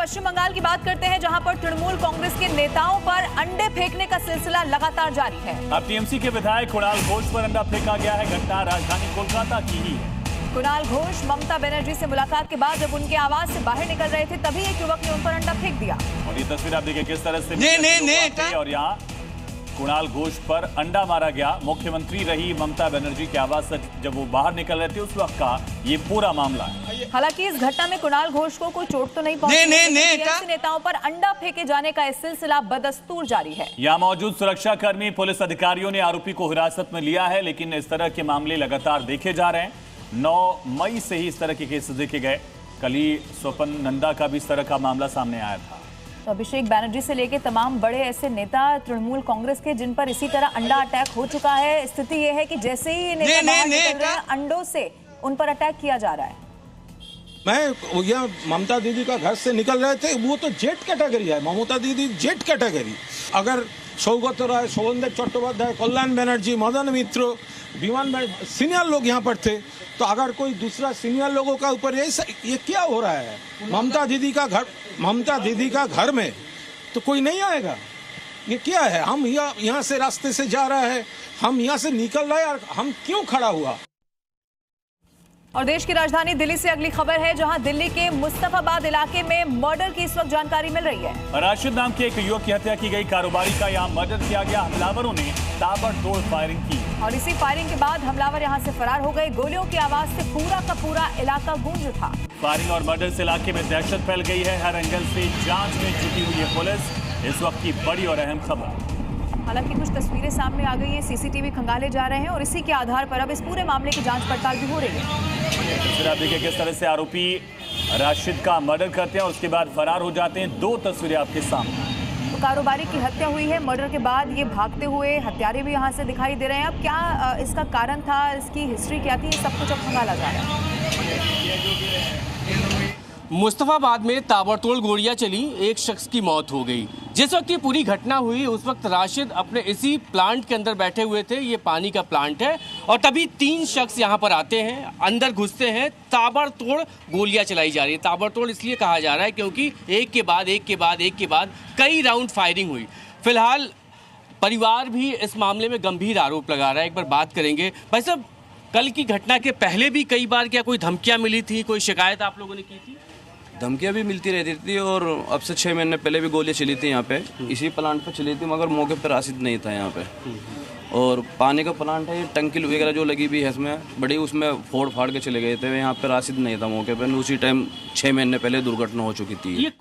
पश्चिम बंगाल की बात करते हैं, जहां पर तृणमूल कांग्रेस के नेताओं पर अंडे फेंकने का सिलसिला लगातार जारी है। अब टीएमसी के विधायक कुणाल घोष पर अंडा फेंका गया है। घटना राजधानी कोलकाता की ही है। कुणाल घोष ममता बनर्जी से मुलाकात के बाद जब उनके आवास से बाहर निकल रहे थे, तभी एक युवक ने उन पर अंडा फेंक दिया। और ये तस्वीर आप देखिए किस तरह से और यहाँ कुणाल घोष पर अंडा मारा गया। मुख्यमंत्री रही ममता बनर्जी के आवास से जब वो बाहर निकल रहे थे, उस वक्त का ये पूरा मामला है। हालांकि इस घटना में कुणाल घोष को कोई चोट तो नहीं पहुंची। नेताओं पर अंडा फेंके जाने का इस सिलसिला बदस्तूर जारी है। यहाँ मौजूद सुरक्षाकर्मी, पुलिस अधिकारियों ने आरोपी को हिरासत में लिया है, लेकिन इस तरह के मामले लगातार देखे जा रहे हैं। 9 मई से ही इस तरह के केसेस देखे गए। कल ही स्वपन नंदा का भी इस तरह का मामला सामने आया था। तो अभिषेक बैनर्जी से लेकर तमाम बड़े ऐसे नेता तृणमूल कांग्रेस के जिन पर इसी तरह अंडा अटैक हो चुका है। स्थिति यह है कि जैसे ही नेता बाहर निकल रहे हैं, अंडों से उन पर अटैक किया जा रहा है। मैं यहाँ ममता दीदी का घर से निकल रहे थे, वो तो जेट कैटेगरी है। ममता दीदी जेट कैटेगरी। अगर सौगत राय, शोभनदेव चट्टोपाध्याय, कल्याण बनर्जी, मदन मित्र, विमान सीनियर लोग यहाँ पर थे, तो अगर कोई दूसरा सीनियर लोगों का ऊपर ये क्या हो रहा है? ममता दीदी का घर में तो कोई नहीं आएगा। ये क्या है? हम यहाँ से रास्ते से जा रहा है, हम यहाँ से निकल रहे हैं, और हम क्यों खड़ा हुआ? और देश की राजधानी दिल्ली से अगली खबर है, जहां दिल्ली के मुस्तफाबाद इलाके में मर्डर की इस वक्त जानकारी मिल रही है। राशिद नाम के एक युवक की हत्या की गई। कारोबारी का यहां मर्डर किया गया। हमलावरों ने ताबड़तोड़ फायरिंग की और इसी फायरिंग के बाद हमलावर यहां से फरार हो गए। गोलियों की आवाज से पूरा का पूरा इलाका गूंज उठा। फायरिंग और मर्डर से इलाके में दहशत फैल गई है। हर एंगल से जांच में जुटी हुई है पुलिस। इस वक्त की बड़ी और अहम खबर। हालांकि कुछ तस्वीरें सामने आ गई है, सीसीटीवी खंगाले जा रहे हैं और इसी के आधार पर अब इस पूरे मामले की जांच पड़ताल भी हो रही है। तस्वीर आप देखिए किस तरह से आरोपी राशिद का मर्डर करते हैं और उसके बाद फरार हो जाते हैं। 2 तस्वीरें आपके सामने। तो कारोबारी की हत्या हुई है, मर्डर के बाद ये भागते हुए हत्यारे भी यहाँ से दिखाई दे रहे हैं। अब क्या इसका कारण था, इसकी हिस्ट्री क्या थी, ये सब कुछ अब खंगाला जा रहा है। मुस्तफाबाद में ताबड़तोड़ गोलियां चली, एक शख्स की मौत हो गई। जिस वक्त ये पूरी घटना हुई, उस वक्त राशिद अपने इसी प्लांट के अंदर बैठे हुए थे। ये पानी का प्लांट है और तभी 3 शख्स यहाँ पर आते हैं, अंदर घुसते हैं, ताबड़तोड़ गोलियां चलाई जा रही है। ताबड़तोड़ इसलिए कहा जा रहा है क्योंकि एक के बाद कई राउंड फायरिंग हुई। फिलहाल परिवार भी इस मामले में गंभीर आरोप लगा रहा है। एक बार बात करेंगे भाई साहब, कल की घटना के पहले भी कई बार क्या कोई धमकियाँ मिली थी, कोई शिकायत आप लोगों ने की थी? धमकियाँ भी मिलती रहती थी और अब से 6 महीने पहले भी गोलियाँ चली थी यहाँ पे, इसी प्लांट पे चली थी, मगर मौके पर राशिद नहीं था यहाँ पे। और पानी का प्लांट है, टंकी वगैरह जो लगी हुई है इसमें बड़ी, उसमें फोड़ फाड़ के चले गए थे। यहाँ पे राशिद नहीं था मौके पर। उसी टाइम 6 महीने पहले दुर्घटना हो चुकी थी।